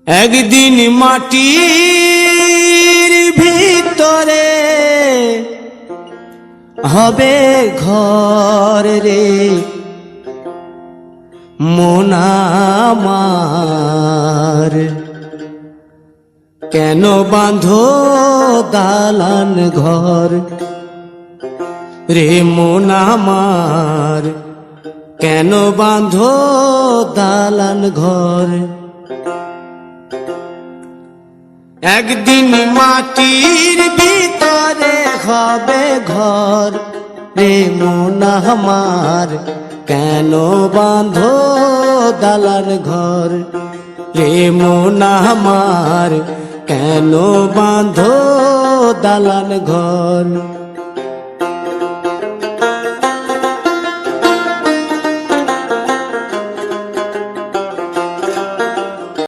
একদিন মাটির ভিতরে হবে ঘর রে মন আমার, কেন বাঁধো দালান ঘর রে মন আমার, কেন বাঁধো দালান ঘর। একদিন মাটির ভিতরে হবে ঘর রে মন আমার, কেন বাঁধো দালান ঘর রে মন আমার, কেন বাঁধো দালান ঘর।